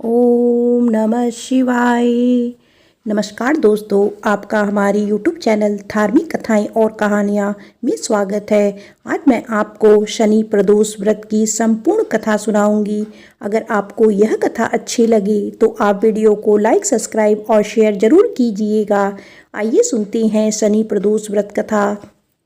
ओम नमः शिवाय। नमस्कार दोस्तों, आपका हमारी यूट्यूब चैनल धार्मिक कथाएं और कहानियां में स्वागत है। आज मैं आपको शनि प्रदोष व्रत की संपूर्ण कथा सुनाऊंगी। अगर आपको यह कथा अच्छी लगे तो आप वीडियो को लाइक, सब्सक्राइब और शेयर जरूर कीजिएगा। आइए सुनते हैं शनि प्रदोष व्रत कथा।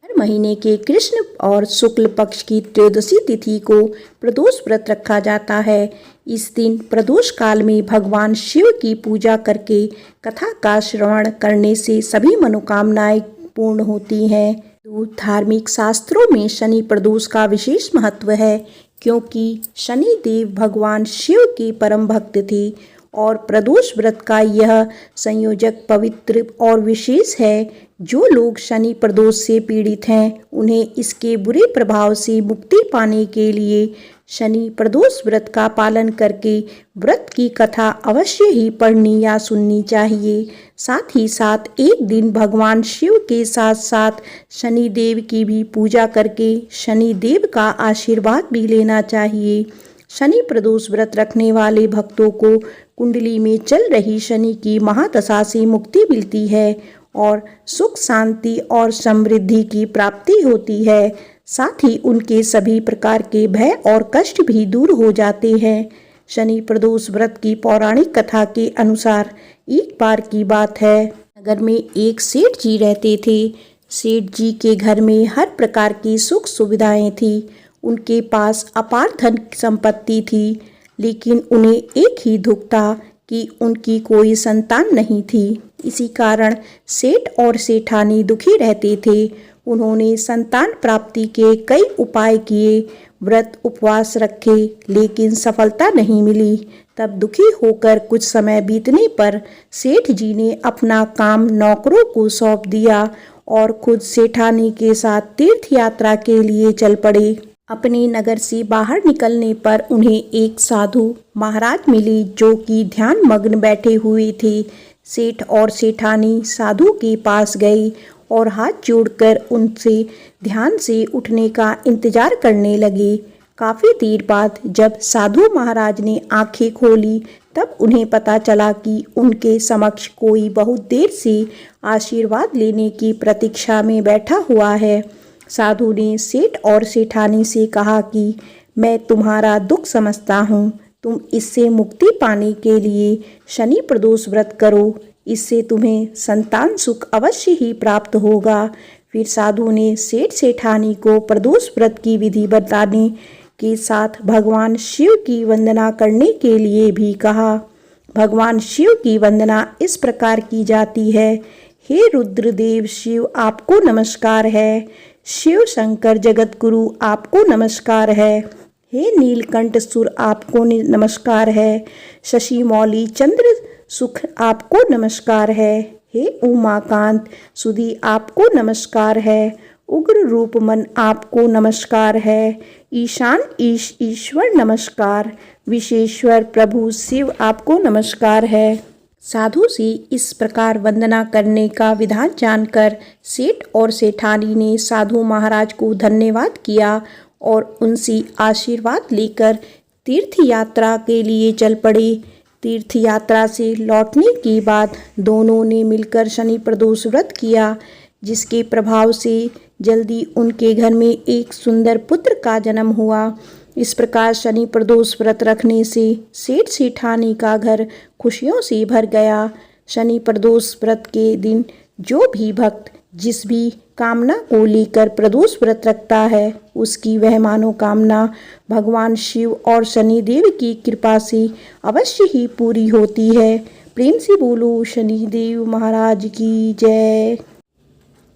हर महीने के कृष्ण और शुक्ल पक्ष की त्रयोदशी तिथि को प्रदोष व्रत रखा जाता है। इस दिन प्रदोष काल में भगवान शिव की पूजा करके कथा का श्रवण करने से सभी मनोकामनाएं पूर्ण होती हैं। तो धार्मिक शास्त्रों में शनि प्रदोष का विशेष महत्व है, क्योंकि शनि देव भगवान शिव के परम भक्त थे और प्रदोष व्रत का यह संयोजक पवित्र और विशेष है। जो लोग शनि प्रदोष से पीड़ित हैं, उन्हें इसके बुरे प्रभाव से मुक्ति पाने के लिए शनि प्रदोष व्रत का पालन करके व्रत की कथा अवश्य ही पढ़नी या सुननी चाहिए। साथ ही साथ एक दिन भगवान शिव के साथ साथ शनि देव की भी पूजा करके शनि देव का आशीर्वाद भी लेना चाहिए। शनि प्रदोष व्रत रखने वाले भक्तों को कुंडली में चल रही शनि की महादशा से मुक्ति मिलती है और सुख, शांति और समृद्धि की प्राप्ति होती है। साथ ही उनके सभी प्रकार के भय और कष्ट भी दूर हो जाते हैं। शनि प्रदोष व्रत की पौराणिक कथा के अनुसार एक बार की बात है, नगर में एक सेठ जी रहते थे। सेठ जी के घर में हर प्रकार की सुख सुविधाएं थी। उनके पास अपार धन संपत्ति थी, लेकिन उन्हें एक ही दुख था कि उनकी कोई संतान नहीं थी। इसी कारण सेठ और सेठानी दुखी रहते थे। उन्होंने संतान प्राप्ति के कई उपाय किए, व्रत उपवास रखे, लेकिन सफलता नहीं मिली। तब दुखी होकर कुछ समय बीतने पर सेठ जी ने अपना काम नौकरों को सौंप दिया और खुद सेठानी के साथ तीर्थ यात्रा के लिए चल पड़े। अपने नगर से बाहर निकलने पर उन्हें एक साधु महाराज मिले, जो कि ध्यान मग्न बैठे हुए थे। सेठ और सेठानी साधु के पास गए और हाथ जोड़कर उनसे ध्यान से उठने का इंतजार करने लगे। काफी देर बाद जब साधु महाराज ने आंखें खोली, तब उन्हें पता चला कि उनके समक्ष कोई बहुत देर से आशीर्वाद लेने की प्रतीक्षा में बैठा हुआ है। साधु ने सेठ और सेठानी से कहा कि मैं तुम्हारा दुख समझता हूँ, तुम इससे मुक्ति पाने के लिए शनि प्रदोष व्रत करो, इससे तुम्हें संतान सुख अवश्य ही प्राप्त होगा। फिर साधु ने सेठ सेठानी को प्रदोष व्रत की विधि बताने के साथ भगवान शिव की वंदना करने के लिए भी कहा। भगवान शिव की वंदना इस प्रकार की जाती है। हे रुद्रदेव शिव, आपको नमस्कार है। शिव शंकर जगत गुरु, आपको नमस्कार है। हे नीलकंठ सुर, आपको नमस्कार है। शशि मौली चंद्र सुख, आपको नमस्कार है। हे उमाकांत सुधी, आपको नमस्कार है। उग्र रूप मन, आपको नमस्कार है। ईशान ईश्वर नमस्कार। विशेश्वर प्रभु शिव, आपको नमस्कार है। साधु से इस प्रकार वंदना करने का विधान जानकर सेठ और सेठानी ने साधु महाराज को धन्यवाद किया और उनसे आशीर्वाद लेकर तीर्थ यात्रा के लिए चल पड़े। तीर्थ यात्रा से लौटने के बाद दोनों ने मिलकर शनि प्रदोष व्रत किया, जिसके प्रभाव से जल्दी उनके घर में एक सुंदर पुत्र का जन्म हुआ। इस प्रकार शनि प्रदोष व्रत रखने से सेठ सेठानी का घर खुशियों से भर गया। शनि प्रदोष व्रत के दिन जो भी भक्त जिस भी कामना को लेकर प्रदोष व्रत रखता है, उसकी वह मनोकामना भगवान शिव और शनि देव की कृपा से अवश्य ही पूरी होती है। प्रेम से बोलो शनि देव महाराज की जय।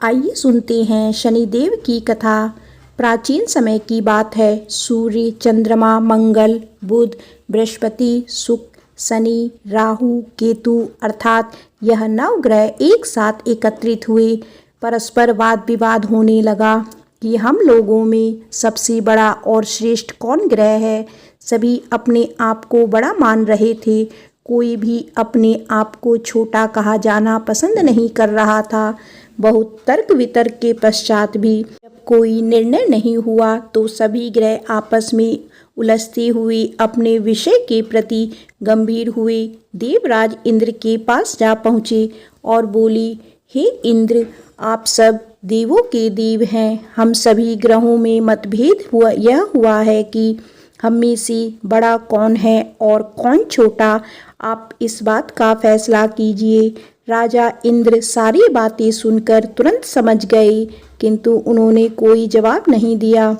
आइए सुनते हैं शनि देव की कथा। प्राचीन समय की बात है। सूर्य, चंद्रमा, मंगल, बुध, बृहस्पति, शुक्र, शनि, राहु, केतु अर्थात यह 9 ग्रह एक साथ एकत्रित हुए। परस्पर वाद विवाद होने लगा कि हम लोगों में सबसे बड़ा और श्रेष्ठ कौन ग्रह है। सभी अपने आप को बड़ा मान रहे थे। कोई भी अपने आप को छोटा कहा जाना पसंद नहीं कर रहा था। बहुत तर्क वितर्क के पश्चात भी जब कोई निर्णय नहीं हुआ, तो सभी ग्रह आपस में उलझते हुए अपने विषय के प्रति गंभीर हुए। देवराज इंद्र के पास जा पहुँचे और बोली, हे इंद्र, आप सब देवों के देव हैं। हम सभी ग्रहों में मतभेद हुआ है कि हम में से बड़ा कौन है और कौन छोटा। आप इस बात का फैसला कीजिए। राजा इंद्र सारी बातें सुनकर तुरंत समझ गए, किंतु उन्होंने कोई जवाब नहीं दिया।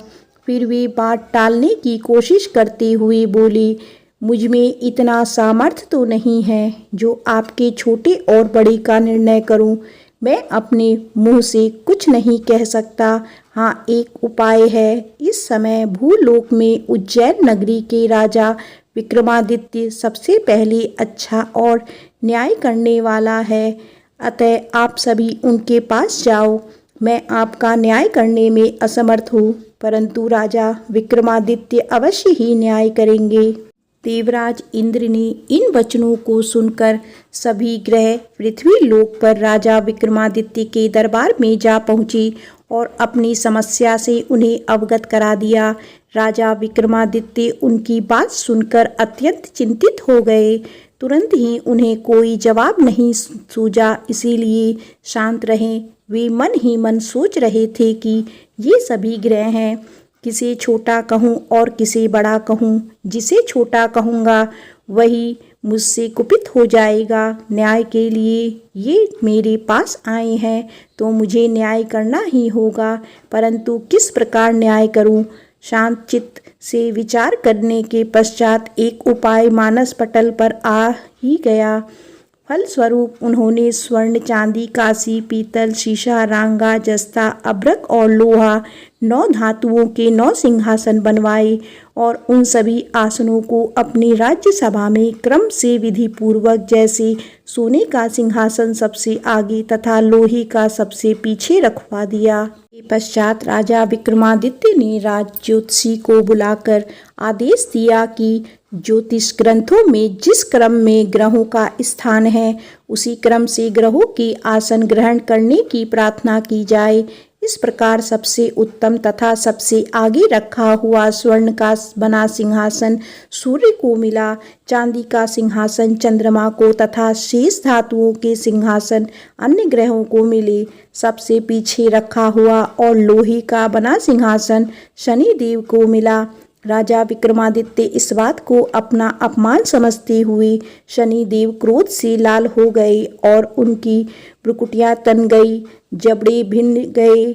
फिर वे बात टालने की कोशिश करते हुए बोले, मुझ में इतना सामर्थ्य तो नहीं है जो आपके छोटे और बड़े का निर्णय करूं। मैं अपने मुंह से कुछ नहीं कह सकता। हाँ, एक उपाय है। इस समय भूलोक में उज्जैन नगरी के राजा विक्रमादित्य सबसे पहले अच्छा और न्याय करने वाला है। अतः आप सभी उनके पास जाओ। मैं आपका न्याय करने में असमर्थ हूँ, परंतु राजा विक्रमादित्य अवश्य ही न्याय करेंगे। देवराज इंद्र ने इन वचनों को सुनकर सभी ग्रह पृथ्वी लोक पर राजा विक्रमादित्य के दरबार में जा पहुँचे और अपनी समस्या से उन्हें अवगत करा दिया। राजा विक्रमादित्य उनकी बात सुनकर अत्यंत चिंतित हो गए। तुरंत ही उन्हें कोई जवाब नहीं सूझा, इसीलिए शांत रहें। वे मन ही मन सोच रहे थे कि ये सभी ग्रह हैं, किसे छोटा कहूँ और किसे बड़ा कहूँ। जिसे छोटा कहूँगा वही मुझसे कुपित हो जाएगा। न्याय के लिए ये मेरे पास आए हैं तो मुझे न्याय करना ही होगा, परंतु किस प्रकार न्याय करूँ। शांत चित्त से विचार करने के पश्चात एक उपाय मानस पटल पर आ ही गया। फलस्वरूप उन्होंने स्वर्ण, चांदी, कांसी, पीतल, शीशा, रांगा, जस्ता, अभ्रक और लोहा 9 धातुओं के 9 सिंहासन बनवाए और उन सभी आसनों को अपनी राज्यसभा में क्रम से विधि पूर्वक, जैसे सोने का सिंहासन सबसे आगे तथा लोहे का सबसे पीछे रखवा दिया। के पश्चात राजा विक्रमादित्य ने राज ज्योतिषी को बुलाकर आदेश दिया कि ज्योतिष ग्रंथों में जिस क्रम में ग्रहों का स्थान है, उसी क्रम से ग्रहों के आसन ग्रहण करने की प्रार्थना की जाए। इस प्रकार सबसे उत्तम तथा सबसे आगे रखा हुआ स्वर्ण का बना सिंहासन सूर्य को मिला, चांदी का सिंहासन चंद्रमा को तथा शेष धातुओं के सिंहासन अन्य ग्रहों को मिले। सबसे पीछे रखा हुआ और लोहे का बना सिंहासन शनि देव को मिला। राजा विक्रमादित्य इस बात को अपना अपमान समझते हुए शनि देव क्रोध से लाल हो गए और उनकी भ्रुकुटियां तन गई, जबड़े भिन्न गए,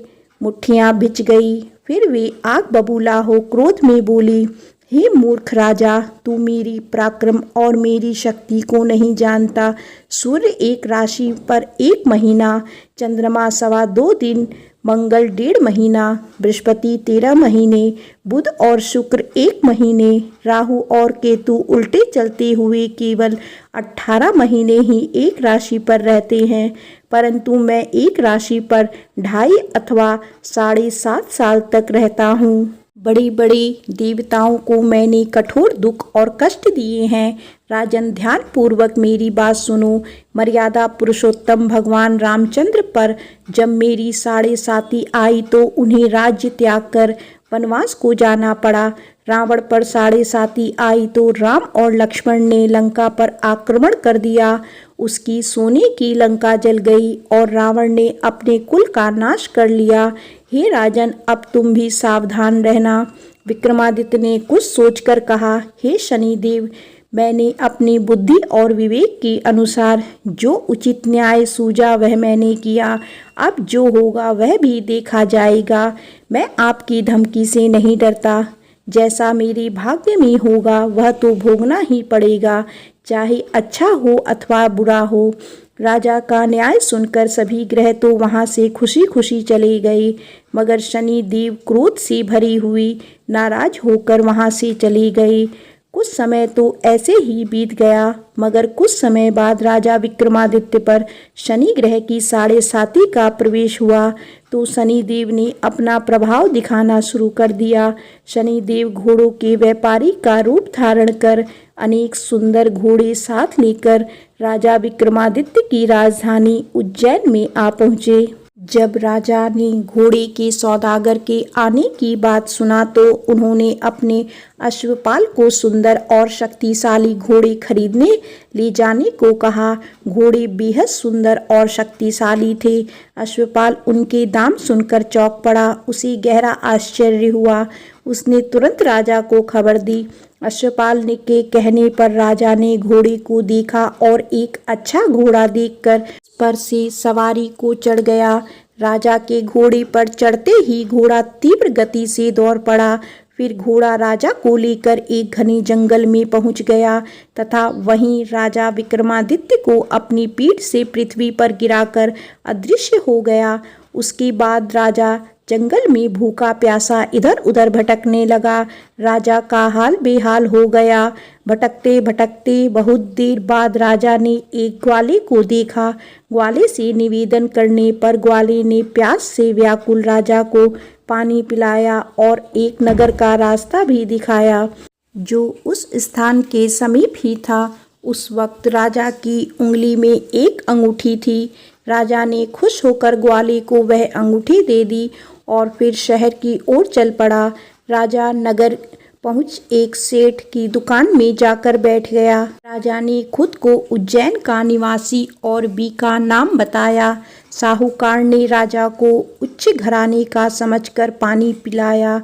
मुट्ठियां भिंच गई। फिर वे आग बबूला हो क्रोध में बोली, हे मूर्ख राजा, तू मेरी पराक्रम और मेरी शक्ति को नहीं जानता। सूर्य एक राशि पर 1 महीना, चंद्रमा 2.25 दिन, मंगल 1.5 महीना, बृहस्पति 13 महीने, बुध और शुक्र 1 महीने, राहु और केतु उल्टे चलते हुए केवल 18 महीने ही एक राशि पर रहते हैं, परंतु मैं एक राशि पर 2.5 अथवा 7.5 साल तक रहता हूँ। बड़े बड़े देवताओं को मैंने कठोर दुख और कष्ट दिए हैं। राजन, ध्यान पूर्वक मेरी बात सुनो। मर्यादा पुरुषोत्तम भगवान रामचंद्र पर जब मेरी 7.5 आई तो उन्हें राज्य त्याग कर वनवास को जाना पड़ा। रावण पर 7.5 आई तो राम और लक्ष्मण ने लंका पर आक्रमण कर दिया। उसकी सोने की लंका जल गई और रावण ने अपने कुल का नाश कर लिया। हे राजन, अब तुम भी सावधान रहना। विक्रमादित्य ने कुछ सोचकर कहा, हे शनिदेव, मैंने अपनी बुद्धि और विवेक के अनुसार जो उचित न्याय सूझा वह मैंने किया। अब जो होगा वह भी देखा जाएगा। मैं आपकी धमकी से नहीं डरता। जैसा मेरे भाग्य में होगा वह तो भोगना ही पड़ेगा, चाहे अच्छा हो अथवा बुरा हो। राजा का न्याय सुनकर सभी ग्रह तो वहां से खुशी खुशी चले गए, मगर शनि देव क्रोध से भरी हुई नाराज होकर वहां से चले गए। कुछ समय तो ऐसे ही बीत गया, मगर कुछ समय बाद राजा विक्रमादित्य पर शनि ग्रह की 7.5 का प्रवेश हुआ तो शनि देव ने अपना प्रभाव दिखाना शुरू कर दिया। शनि देव घोड़ों के व्यापारी का रूप धारण कर अनेक सुंदर घोड़े साथ लेकर राजा विक्रमादित्य की राजधानी उज्जैन में आ पहुँचे। जब राजा ने घोड़े के सौदागर के आने की बात सुना तो उन्होंने अपने अश्वपाल को सुंदर और शक्तिशाली घोड़े खरीदने ले जाने को कहा। घोड़े बेहद सुंदर और शक्तिशाली थे। अश्वपाल उनके दाम सुनकर चौंक पड़ा। उसे गहरा आश्चर्य हुआ। उसने तुरंत राजा को खबर दी। अश्वपाल ने के कहने पर राजा ने घोड़े को देखा और एक अच्छा घोड़ा देखकर पर से सवारी को चढ़ गया। राजा के घोड़े पर चढ़ते ही घोड़ा तीव्र गति से दौड़ पड़ा। फिर घोड़ा राजा को लेकर एक घने जंगल में पहुंच गया तथा वहीं राजा विक्रमादित्य को अपनी पीठ से पृथ्वी पर गिराकर अदृश्य हो गया। उसके बाद राजा जंगल में भूखा प्यासा इधर उधर भटकने लगा। राजा का हाल बेहाल हो गया। भटकते भटकते बहुत देर बाद राजा ने एक ग्वाले को देखा। ग्वाले से निवेदन करने पर ग्वाले ने प्यास से व्याकुल राजा को पानी पिलाया और एक नगर का रास्ता भी दिखाया जो उस स्थान के समीप ही था। उस वक्त राजा की उंगली में एक अंगूठी थी। राजा ने खुश होकर ग्वाले को वह अंगूठी दे दी और फिर शहर की ओर चल पड़ा। राजा नगर पहुंच एक सेठ की दुकान में जाकर बैठ गया। राजा ने खुद को उज्जैन का निवासी और बीका नाम बताया। साहूकार ने राजा को उच्च घराने का समझकर पानी पिलाया।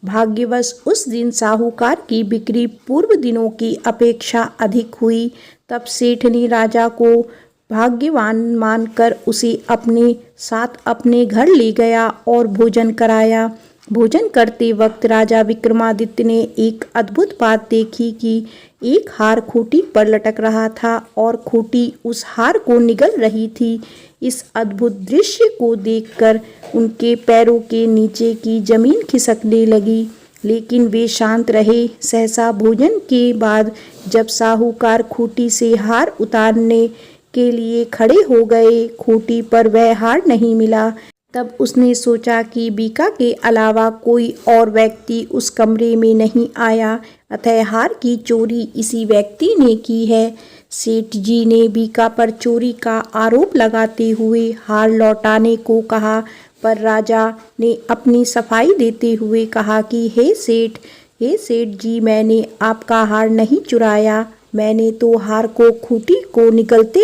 भाग्यवश उस दिन साहूकार की बिक्री पूर्व दिनों की अपेक्षा अधिक हुई। तब सेठ ने राजा को भाग्यवान मानकर उसे अपने साथ अपने घर ले गया और भोजन कराया। भोजन करते वक्त राजा विक्रमादित्य ने एक अद्भुत बात देखी कि एक हार खूंटी पर लटक रहा था और खूंटी उस हार को निगल रही थी। इस अद्भुत दृश्य को देखकर उनके पैरों के नीचे की जमीन खिसकने लगी, लेकिन वे शांत रहे। सहसा भोजन के बाद जब साहूकार खूंटी से हार उतारने के लिए खड़े हो गए, खूंटी पर वह हार नहीं मिला। तब उसने सोचा कि बीका के अलावा कोई और व्यक्ति उस कमरे में नहीं आया, अतः हार की चोरी इसी व्यक्ति ने की है। सेठ जी ने बीका पर चोरी का आरोप लगाते हुए हार लौटाने को कहा, पर राजा ने अपनी सफाई देते हुए कहा कि हे सेठ जी, मैंने आपका हार नहीं चुराया। मैंने तो हार को खूंटी को निकलते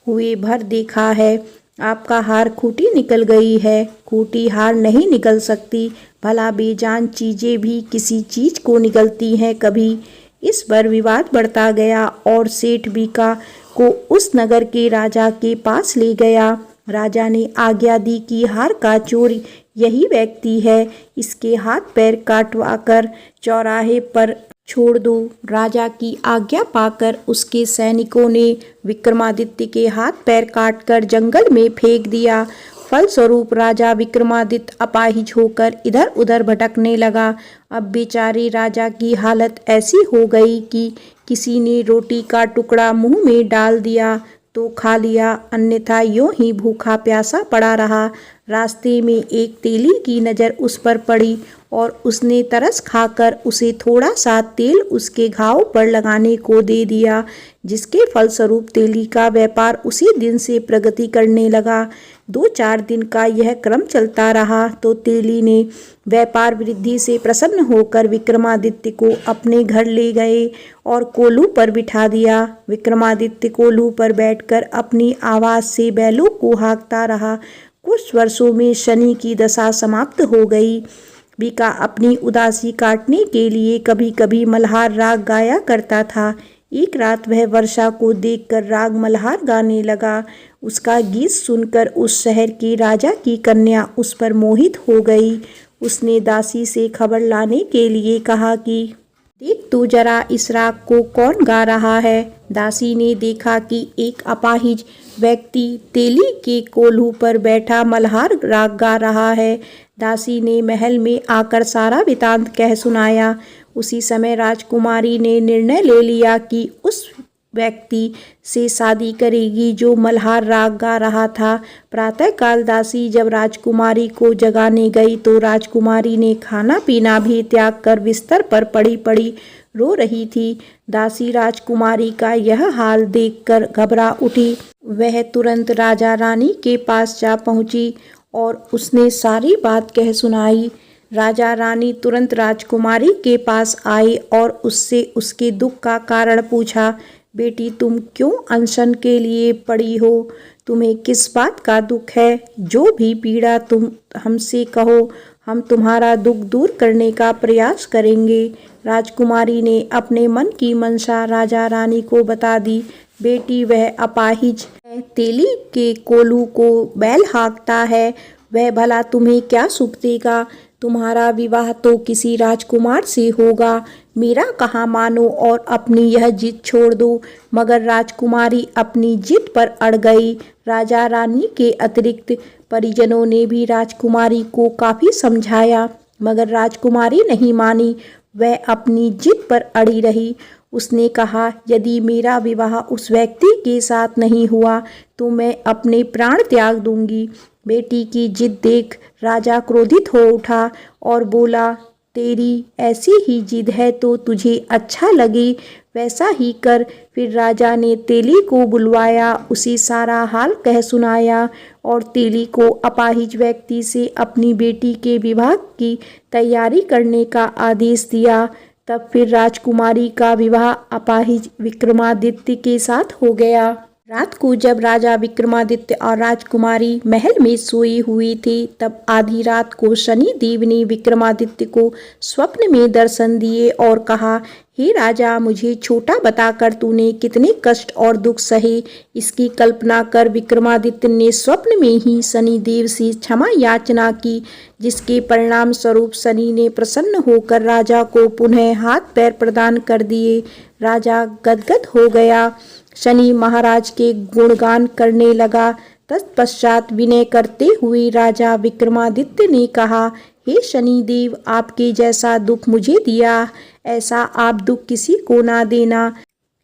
हुए भर देखा है। आपका हार खूंटी निकल गई है। खूंटी हार नहीं निकल सकती। भला बेजान चीजें भी किसी चीज को निकलती हैं कभी। इस पर विवाद बढ़ता गया और सेठ बीका को उस नगर के राजा के पास ले गया। राजा ने आज्ञा दी कि हार का चोर यही व्यक्ति है। इसके हाथ पैर काटवाकर चौराहे पर छोड़ दो। राजा की आज्ञा पाकर उसके सैनिकों ने विक्रमादित्य के हाथ पैर काटकर जंगल में फेंक दिया। फलस्वरूप राजा विक्रमादित्य अपाहिज होकर इधर उधर भटकने लगा। अब बेचारे राजा की हालत ऐसी हो गई कि किसी ने रोटी का टुकड़ा मुंह में डाल दिया तो खा लिया, अन्यथा यूं ही भूखा प्यासा पड़ा रहा। रास्ते में एक तेली की नज़र उस पर पड़ी और उसने तरस खाकर उसे थोड़ा सा तेल उसके घाव पर लगाने को दे दिया, जिसके फलस्वरूप तेली का व्यापार उसी दिन से प्रगति करने लगा। 2-4 दिन का यह क्रम चलता रहा तो तेली ने व्यापार वृद्धि से प्रसन्न होकर विक्रमादित्य को अपने घर ले गए और कोलू पर बिठा दिया। विक्रमादित्य कोलू पर बैठकर अपनी आवाज़ से बैलों को हाँकता रहा। कुछ वर्षों में शनि की दशा समाप्त हो गई। बीका अपनी उदासी काटने के लिए कभी कभी मल्हार राग गाया करता था। एक रात वह वर्षा को देखकर राग मल्हार गाने लगा। उसका गीत सुनकर उस शहर के राजा की कन्या उस पर मोहित हो गई। उसने दासी से खबर लाने के लिए कहा कि देख तू जरा इस राग को कौन गा रहा है। दासी ने देखा कि एक अपाहिज व्यक्ति तेली के कोल्हू पर बैठा मल्हार राग गा रहा है। दासी ने महल में आकर सारा वृतांत कह सुनाया। उसी समय राजकुमारी ने निर्णय ले लिया कि उस व्यक्ति से शादी करेगी जो मल्हार राग गा रहा था। प्रातःकाल दासी जब राजकुमारी को जगाने गई तो राजकुमारी ने खाना पीना भी त्याग कर बिस्तर पर पड़ी पड़ी रो रही थी। दासी राजकुमारी का यह हाल देखकर घबरा उठी। वह तुरंत राजा रानी के पास जा पहुंची और उसने सारी बात कह सुनाई। राजा रानी तुरंत राजकुमारी के पास आई और उससे उसके दुख का कारण पूछा। बेटी, तुम क्यों अनशन के लिए पड़ी हो? तुम्हें किस बात का दुख है? जो भी पीड़ा तुम हमसे कहो, हम तुम्हारा दुख दूर करने का प्रयास करेंगे। राजकुमारी ने अपने मन की मंशा राजा रानी को बता दी। बेटी, वह अपाहिज है, तेली के कोलू को बैल हाँकता है, वह भला तुम्हें क्या सुख देगा? तुम्हारा विवाह तो किसी राजकुमार से होगा। मेरा कहा मानो और अपनी यह जिद छोड़ दो। मगर राजकुमारी अपनी जिद पर अड़ गई। राजा रानी के अतिरिक्त परिजनों ने भी राजकुमारी को काफी समझाया, मगर राजकुमारी नहीं मानी। वह अपनी जिद पर अड़ी रही। उसने कहा, यदि मेरा विवाह उस व्यक्ति के साथ नहीं हुआ तो मैं अपने प्राण त्याग दूंगी। बेटी की जिद देख राजा क्रोधित हो उठा और बोला, तेरी ऐसी ही जिद है तो तुझे अच्छा लगे वैसा ही कर। फिर राजा ने तेली को बुलवाया, उसे सारा हाल कह सुनाया और तेली को अपाहिज व्यक्ति से अपनी बेटी के विवाह की तैयारी करने का आदेश दिया। तब फिर राजकुमारी का विवाह अपाहिज विक्रमादित्य के साथ हो गया। रात को जब राजा विक्रमादित्य और राजकुमारी महल में सोई हुई थी, तब आधी रात को शनि देव ने विक्रमादित्य को स्वप्न में दर्शन दिए और कहा, हे राजा, मुझे छोटा बताकर तूने कितने कष्ट और दुख सहे, इसकी कल्पना कर। विक्रमादित्य ने स्वप्न में ही शनि देव से क्षमा याचना की, जिसके परिणाम स्वरूप शनि ने प्रसन्न होकर राजा को पुनः हाथ पैर प्रदान कर दिए। राजा गदगद हो गया। शनि महाराज के गुणगान करने लगा। तत्पश्चात विनय करते हुए राजा विक्रमादित्य ने कहा, हे शनिदेव, आपके जैसा दुख मुझे दिया, ऐसा आप दुख किसी को ना देना।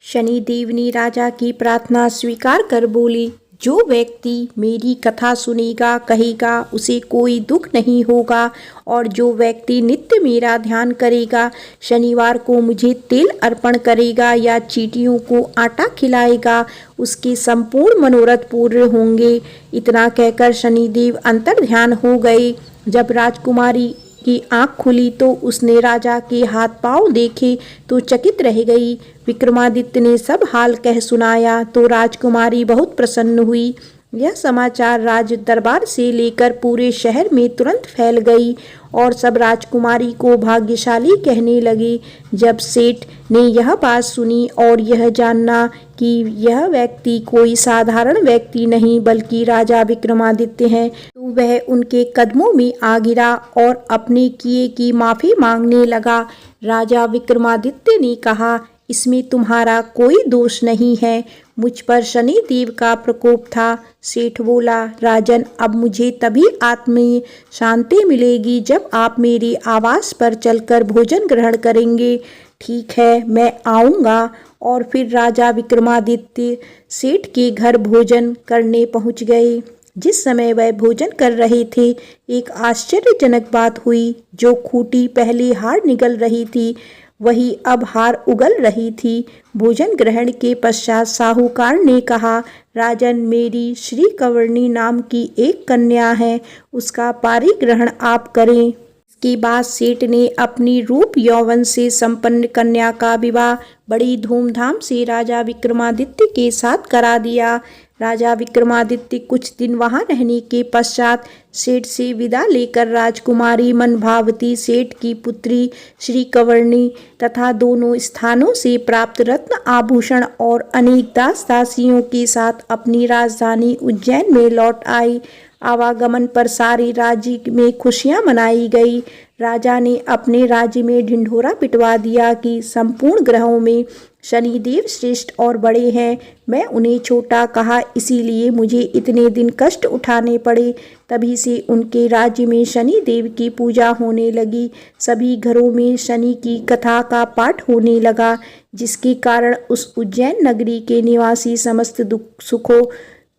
शनिदेव ने राजा की प्रार्थना स्वीकार कर बोले, जो व्यक्ति मेरी कथा सुनेगा कहेगा उसे कोई दुख नहीं होगा, और जो व्यक्ति नित्य मेरा ध्यान करेगा, शनिवार को मुझे तेल अर्पण करेगा या चींटियों को आटा खिलाएगा, उसके संपूर्ण मनोरथ पूर्ण होंगे। इतना कहकर शनिदेव अंतर ध्यान हो गए। जब राजकुमारी की आंख खुली तो उसने राजा के हाथ पांव देखे तो चकित रह गई। विक्रमादित्य ने सब हाल कह सुनाया तो राजकुमारी बहुत प्रसन्न हुई। यह समाचार राज दरबार से लेकर पूरे शहर में तुरंत फैल गई और सब राजकुमारी को भाग्यशाली कहने लगे। जब सेठ ने यह बात सुनी और यह जानना कि यह व्यक्ति कोई साधारण व्यक्ति नहीं बल्कि राजा विक्रमादित्य हैं, तो वह उनके कदमों में आ गिरा और अपने किए की माफ़ी मांगने लगा। राजा विक्रमादित्य ने कहा, इसमें तुम्हारा कोई दोष नहीं है, मुझ पर शनि देव का प्रकोप था। सेठ बोला, राजन, अब मुझे तभी आत्मीय शांति मिलेगी जब आप मेरे आवास पर चलकर भोजन ग्रहण करेंगे। ठीक है, मैं आऊँगा। और फिर राजा विक्रमादित्य सेठ के घर भोजन करने पहुँच गए। जिस समय वह भोजन कर रहे थे, एक आश्चर्यजनक बात हुई। जो खूंटी पहले हार निगल रही थी, वही अब हार उगल रही थी। भोजन ग्रहण के पश्चात साहूकार ने कहा, राजन, मेरी श्री कवर्णी नाम की एक कन्या है, उसका पारिग्रहण आप करें। इसके बाद सेठ ने अपनी रूप यौवन से संपन्न कन्या का विवाह बड़ी धूमधाम से राजा विक्रमादित्य के साथ करा दिया। राजा विक्रमादित्य कुछ दिन वहां रहने के पश्चात सेठ से विदा लेकर राजकुमारी मनभावती, सेठ की पुत्री श्री कवर्णी तथा दोनों स्थानों से प्राप्त रत्न आभूषण और अनेक दास दासियों के साथ अपनी राजधानी उज्जैन में लौट आई। आवागमन पर सारे राज्य में खुशियां मनाई गई। राजा ने अपने राज्य में ढिंढोरा पिटवा दिया कि संपूर्ण ग्रहों में शनिदेव श्रेष्ठ और बड़े हैं। मैं उन्हें छोटा कहा, इसीलिए मुझे इतने दिन कष्ट उठाने पड़े। तभी से उनके राज्य में शनि देव की पूजा होने लगी। सभी घरों में शनि की कथा का पाठ होने लगा, जिसके कारण उस उज्जैन नगरी के निवासी समस्त दुख सुखों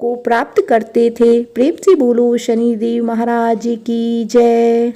को प्राप्त करते थे। प्रेम से बोलो शनिदेव महाराज की जय।